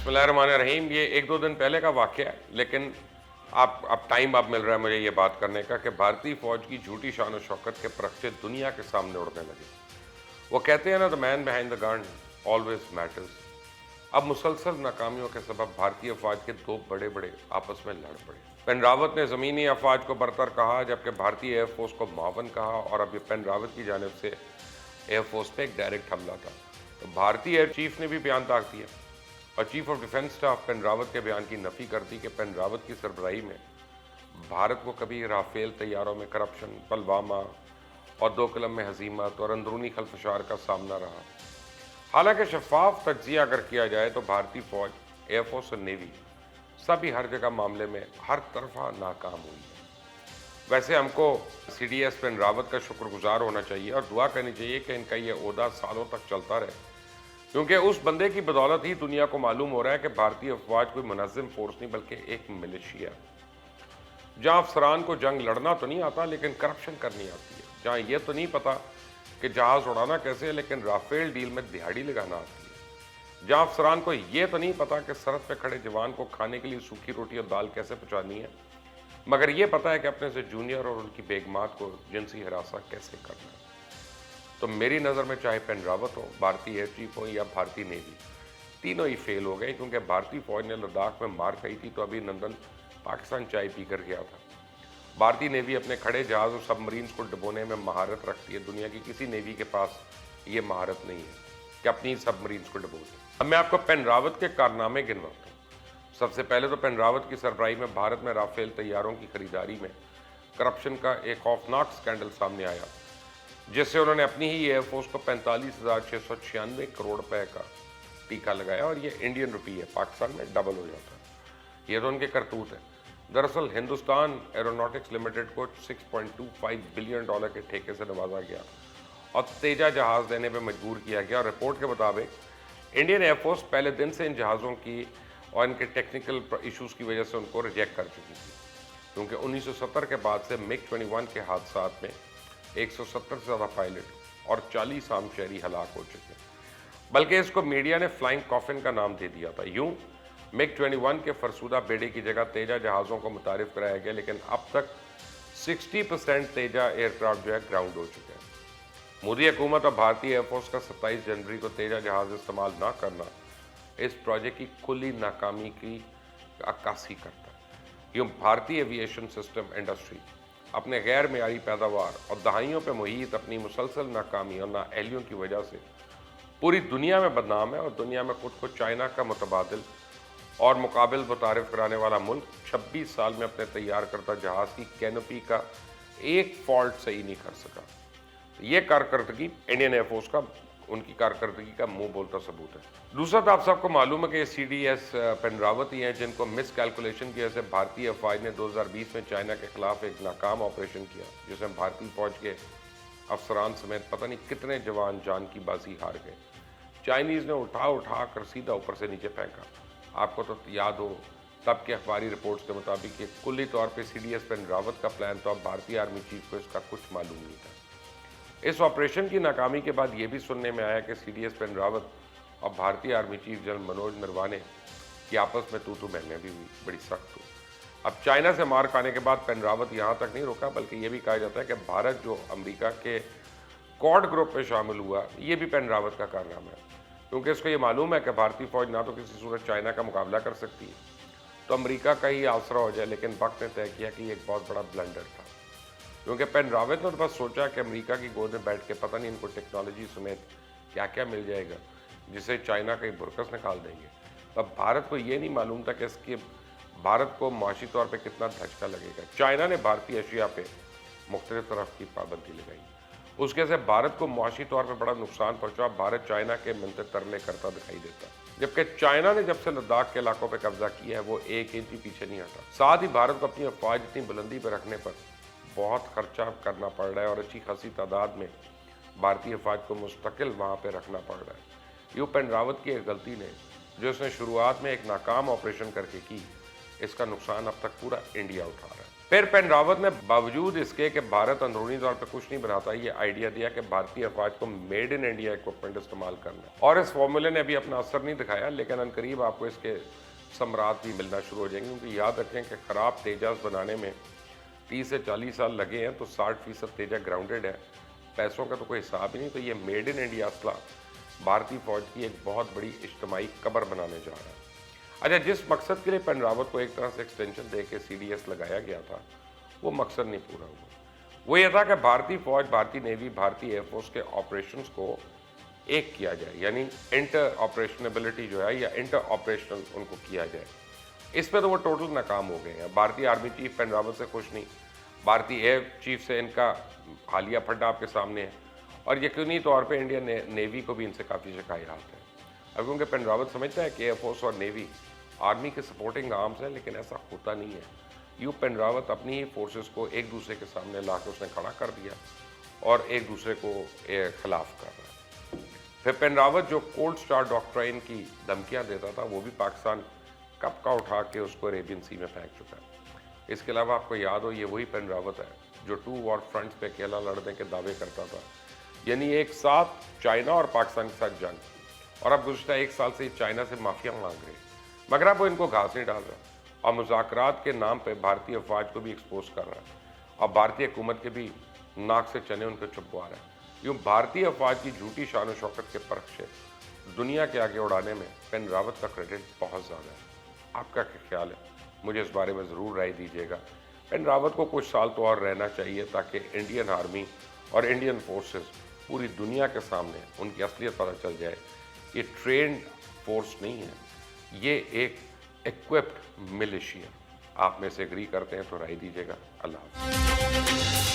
बिस्मिल्लाहिर्रहमानिर्रहीम। ये 1-2 दिन पहले का वाक़या है, लेकिन अब टाइम अब मिल रहा है मुझे ये बात करने का कि भारतीय फ़ौज की झूठी शान और शौकत के परख़्चे दुनिया के सामने उड़ने लगे। वो कहते हैं ना, the man behind the gun always matters. अब मुसलसल नाकामियों के सबब भारतीय अफ़वाज के 2 बड़े-बड़े आपस में लड़ पड़े। पेन रावत ने ज़मीनी अफ़वाज को बरतर कहा, जबकि भारतीय एयरफ़ोर्स को मुआवन कहा, और अब ये पेन रावत की जानिब से एयरफ़ोर्स पे एक डायरेक्ट हमला था। तो भारतीय एयर चीफ ने भी बयान दाग दिया और chief of defence staff Bipin Rawat के बयान की नफ़ी कर दी कि पेन रावत की सरबराही में भारत को कभी राफेल तैयारों में करप्शन, पुलवामा और दोकलम में हज़ीमत और अंदरूनी खलफशार का सामना रहा। हालांकि शफाफ तज्जिया अगर किया जाए तो भारतीय फ़ौज, एयरफोर्स और नेवी सभी हर जगह मामले में हर तरफा नाकाम हुई है। वैसे हमको CDS पेन रावत का शुक्रगुजार होना चाहिए और दुआ करनी चाहिए कि इनका ये ओहदा सालों तक चलता रहे, क्योंकि उस बंदे की बदौलत ही दुनिया को मालूम हो रहा है कि भारतीय अफवाज कोई मुनज़्ज़म फोर्स नहीं बल्कि एक मिलिशिया, जहाँ अफसरान को जंग लड़ना तो नहीं आता लेकिन करप्शन करनी आती है, जहाँ ये तो नहीं पता कि जहाज़ उड़ाना कैसे है लेकिन राफेल डील में दिहाड़ी लगाना आती है, जहाँ अफसरान को ये तो नहीं पता कि सरहद पे खड़े जवान को खाने के लिए सूखी रोटी और दाल कैसे पहुँचानी है, मगर ये पता है कि अपने से जूनियर और उनकी बेगमात को जिनसी हिरासा कैसे करना है। तो मेरी नज़र में चाहे पेन रावत हो, भारतीय एयर चीफ हो या भारतीय नेवी, तीनों ही फेल हो गए, क्योंकि भारतीय फौज ने लद्दाख में मार खाई थी तो अभिनंदन पाकिस्तान चाय पी कर गया था। भारतीय नेवी अपने खड़े जहाज़ और सबमरीन्स को डुबोने में महारत रखती है। दुनिया की किसी नेवी के पास ये महारत नहीं है कि अपनी सबमरीन्स को डुबो दे। अब मैं आपको पेन रावत के कारनामे गिनवाता हूँ। सबसे पहले तो पेन रावत की सरबराही में भारत में राफेल तैयारों की खरीदारी में करप्शन का एक खौफनाक स्कैंडल सामने आया, जिससे उन्होंने अपनी ही एयरफोर्स को 45,696 करोड़ रुपए का टीका लगाया, और ये इंडियन रुपी है, पाकिस्तान में डबल हो जाता है। ये तो उनके करतूत है। दरअसल हिंदुस्तान एरोनॉटिक्स लिमिटेड को $6.25 बिलियन के ठेके से नवाजा गया और तेजा जहाज़ देने पर मजबूर किया गया। और रिपोर्ट के मुताबिक इंडियन एयरफोर्स पहले दिन से इन जहाज़ों की और इनके टेक्निकल इशूज़ की वजह से उनको रिजेक्ट कर चुकी थी, क्योंकि 1970 के बाद से MiG-21 के हादसात में 170 से ज़्यादा पायलट और 40 आम शहरी हलाक हो चुके हैं। बल्कि इसको मीडिया ने फ्लाइंग कॉफिन का नाम दे दिया था। यूं MiG-21 के फरसूदा बेड़े की जगह तेजा जहाज़ों को मुतारिफ कराया गया, लेकिन अब तक 60% तेजा एयरक्राफ्ट जो है ग्राउंड हो चुके हैं। मोदी हुकूमत और भारतीय एयरफोर्स का 27 जनवरी को तेजा जहाज़ इस्तेमाल ना करना इस प्रोजेक्ट की खुली नाकामी की अक्कासी करता है। यूँ भारतीय एविएशन सिस्टम इंडस्ट्री अपने गैर मेयारी पैदावार और दहाइयों पर मुहित अपनी मुसलसल नाकामी और नाअहलियों की वजह से पूरी दुनिया में बदनाम है, और दुनिया में खुद को चाइना का मुतबादिल और मुकाबिल मुतारिफ कराने वाला मुल्क 26 साल में अपने तैयार करता जहाज़ की कैनोपी का एक फॉल्ट सही नहीं कर सका। ये कारकर्दगी इंडियन एयरफोर्स का, उनकी कारकर्दगी का मुंह बोलता सबूत है। दूसरा तो आप सबको मालूम है कि CDS पेन रावत ही हैं जिनको मिस कैलकुलेशन की वजह से भारतीय अफवाज ने 2020 में चाइना के खिलाफ एक नाकाम ऑपरेशन किया, जिसमें भारतीय फौज के अफसरान समेत पता नहीं कितने जवान जान की बाजी हार गए। चाइनीज़ ने उठा कर सीधा ऊपर से नीचे फेंका। आपको तो याद हो, तब के अखबारी रिपोर्ट्स के मुताबिक कि कुल्ली तौर पर CDS पेन रावत का प्लान तो अब भारतीय आर्मी चीफ को इसका कुछ मालूम नहीं था। इस ऑपरेशन की नाकामी के बाद ये भी सुनने में आया कि CDS पेन रावत और भारतीय army chief general Manoj Naravane की आपस में तू बहने भी हुई, बड़ी सख्त हुई। अब चाइना से मार खाने के बाद पेन रावत यहाँ तक नहीं रुका, बल्कि ये भी कहा जाता है कि भारत जो अमेरिका के क्वाड ग्रुप में शामिल हुआ, ये भी पेन रावत का कारनामा है, क्योंकि इसको ये मालूम है कि भारतीय फौज ना तो किसी सूरत चाइना का मुकाबला कर सकती है तो अमेरिका का ही आसरा हो जाए, लेकिन वक्त ने तय किया कि ये एक बहुत बड़ा ब्लंडर था, क्योंकि पेन रावत ने तो बस सोचा कि अमेरिका की गोद में बैठ के पता नहीं इनको टेक्नोलॉजी समेत क्या क्या मिल जाएगा जिसे चाइना का ही बुरकस निकाल देंगे। तब भारत को ये नहीं मालूम था कि इसके भारत को माशी तौर पे कितना धचका लगेगा। चाइना ने भारतीय एशिया पे मुख्तलिफ तरफ की पाबंदी लगाई, उसके से भारत को माशी तौर पर बड़ा नुकसान पहुंचा। भारत चाइना के मिलते तरले करता दिखाई देता, जबकि चाइना ने जब से लद्दाख के इलाकों पर कब्जा किया है वो एक इंच भी पीछे नहीं हटा। साथ ही भारत को अपनी अफवाज इतनी बुलंदी पर रखने पर बहुत खर्चा करना पड़ रहा है और अच्छी खासी तादाद में भारतीय अफवाज को मुस्तकिल वहाँ पे रखना पड़ रहा है। यूँ पेन रावत की एक गलती ने, जो उसने शुरुआत में एक नाकाम ऑपरेशन करके की, इसका नुकसान अब तक पूरा इंडिया उठा रहा है। फिर पेन रावत ने बावजूद इसके कि भारत अंदरूनी तौर पर कुछ नहीं बनाता, ये आइडिया दिया कि भारतीय अफवाज को मेड इन इंडिया इक्विपमेंट इस्तेमाल करना है। और इस फॉर्मूले ने अभी अपना असर नहीं दिखाया, लेकिन अनकरीब आपको इसके समरात भी मिलना शुरू हो जाएंगे। क्योंकि याद रखें कि ख़राब तेजास बनाने में 30 से 40 साल लगे हैं, तो 60% तेजा ग्राउंडेड है, पैसों का तो कोई हिसाब ही नहीं। तो ये मेड इन इंडिया असला भारतीय फ़ौज की एक बहुत बड़ी इज्तमाही कब्र बनाने जा रहा है। अच्छा, जिस मकसद के लिए पेन रावत को एक तरह से एक्सटेंशन दे के CDS लगाया गया था, वो मकसद नहीं पूरा हुआ। वो ये था कि भारतीय फ़ौज, भारतीय नेवी, भारतीय एयरफोर्स के ऑपरेशंस को एक किया जाए, यानी इंटर ऑपरेशनबिलिटी जो है या इंटर ऑपरेशनल उनको किया जाए। इस पे तो वो टोटल नाकाम हो गए हैं। भारतीय आर्मी चीफ पेन रावत से खुश नहीं, भारतीय एयर चीफ से इनका हालिया फड्डा आपके सामने है, और यकीनी तौर पे इंडियन नेवी को भी इनसे काफ़ी शिकायत है। अब क्योंकि पेन रावत समझता है कि एयरफोर्स और नेवी आर्मी के सपोर्टिंग आर्म्स हैं, लेकिन ऐसा होता नहीं है। यूँ पेन रावत अपनी ही फोर्सेस को एक दूसरे के सामने ला के उसने खड़ा कर दिया और एक दूसरे को खिलाफ कर रहा है। फिर पेन रावत जो कोल्ड स्टार डॉक्ट्राइन की धमकियाँ देता था, वो भी पाकिस्तान कब का उठा के उसको अरेबियन सी में फेंक चुका है। इसके अलावा आपको याद हो, ये वही पेन रावत है जो 2 वॉर फ्रंट्स पे अकेला लड़ने के दावे करता था, यानी एक साथ चाइना और पाकिस्तान के साथ जंग, और अब गुज़श्ता 1 साल से चाइना से माफिया मांग रहे, मगर अब वो इनको घास नहीं डाल रहा और मुज़ाकरात के नाम पे भारतीय अफवाज को भी एक्सपोज कर रहा है और भारतीय हुकूमत के भी नाक से चने उनको छुपवा रहा है। यूँ भारतीय अफवाज की झूठी शान और शौकत के परख से दुनिया के आगे उड़ाने में पेन रावत का क्रेडिट बहुत ज़्यादा है। आपका क्या ख्याल है? मुझे इस बारे में ज़रूर राय दीजिएगा। पेन रावत को कुछ साल तो और रहना चाहिए ताकि इंडियन आर्मी और इंडियन फोर्सेस पूरी दुनिया के सामने उनकी असलियत पता चल जाए। ये ट्रेंड फोर्स नहीं है, ये एक इक्विप्ड मिलिशिया। आप में से एग्री करते हैं तो राय दीजिएगा। अल्लाह हाफ़िज़।